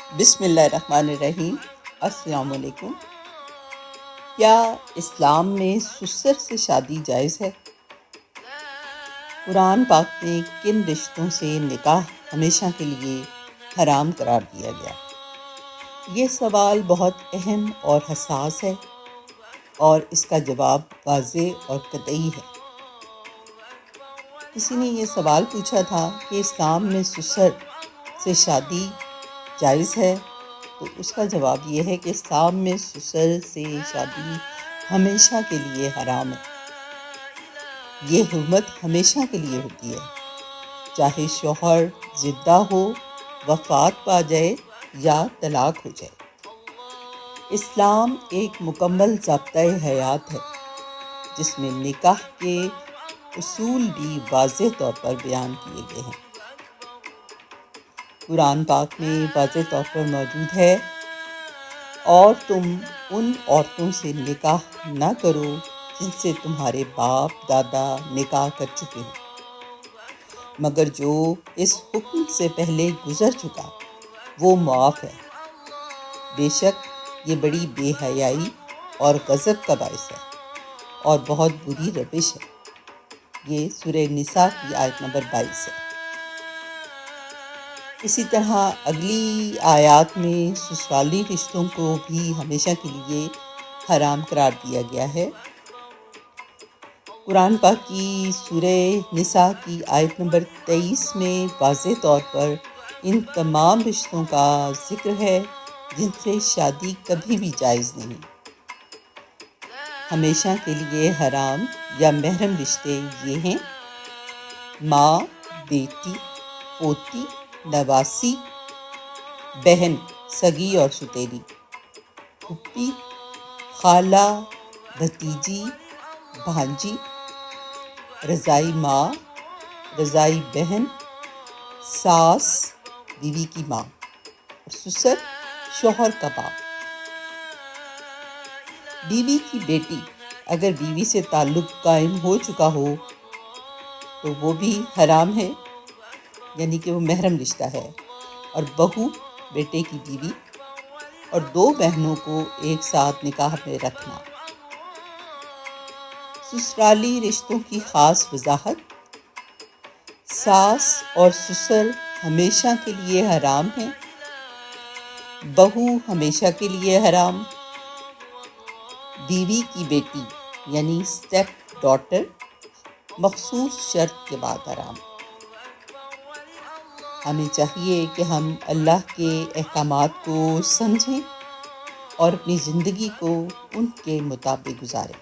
بسم اللہ الرحمن الرحیم۔ السلام علیکم۔ کیا اسلام میں سسر سے شادی جائز ہے؟ قرآن پاک میں کن رشتوں سے نکاح ہمیشہ کے لیے حرام قرار دیا گیا؟ یہ سوال بہت اہم اور حساس ہے اور اس کا جواب واضح اور قطعی ہے۔ کسی نے یہ سوال پوچھا تھا کہ اسلام میں سسر سے شادی جائز ہے، تو اس کا جواب یہ ہے کہ اسلام میں سسر سے شادی ہمیشہ کے لیے حرام ہے۔ یہ حرمت ہمیشہ کے لیے ہوتی ہے، چاہے شوہر زندہ ہو، وفات پا جائے یا طلاق ہو جائے۔ اسلام ایک مکمل ضابطۂ حیات ہے جس میں نکاح کے اصول بھی واضح طور پر بیان کیے گئے ہیں۔ قرآن پاک میں واضح طور پر موجود ہے، اور تم ان عورتوں سے نکاح نہ کرو جن سے تمہارے باپ دادا نکاح کر چکے ہوں، مگر جو اس حکم سے پہلے گزر چکا وہ معاف ہے۔ بے شک یہ بڑی بے حیائی اور غضب کا باعث ہے اور بہت بری روش ہے۔ یہ سورہ نساء کی آیت نمبر 22 ہے۔ اسی طرح اگلی آیات میں سسرالی رشتوں کو بھی ہمیشہ کے لیے حرام قرار دیا گیا ہے۔ قرآن پاک کی سورہ نساء کی آیت نمبر 23 میں واضح طور پر ان تمام رشتوں کا ذکر ہے جن سے شادی کبھی بھی جائز نہیں۔ ہمیشہ کے لیے حرام یا محرم رشتے یہ ہیں: ماں، بیٹی، پوتی، نواسی، بہن سگی اور سوتیلی، پھوپھی، خالہ، بھتیجی، بھانجی، رضاعی ماں، رضاعی بہن، ساس، بیوی کی ماں، اور سسر شوہر کا باپ۔ بیوی کی بیٹی اگر بیوی سے تعلق قائم ہو چکا ہو تو وہ بھی حرام ہے، یعنی کہ وہ محرم رشتہ ہے۔ اور بہو بیٹے کی بیوی اور دو بہنوں کو ایک ساتھ نکاح میں رکھنا۔ سسرالی رشتوں کی خاص وضاحت: ساس اور سسر ہمیشہ کے لیے حرام ہیں، بہو ہمیشہ کے لیے حرام، بیوی کی بیٹی یعنی اسٹیپ ڈاٹر مخصوص شرط کے بعد حرام۔ ہمیں چاہیے کہ ہم اللہ کے احکامات کو سمجھیں اور اپنی زندگی کو ان کے مطابق گزاریں۔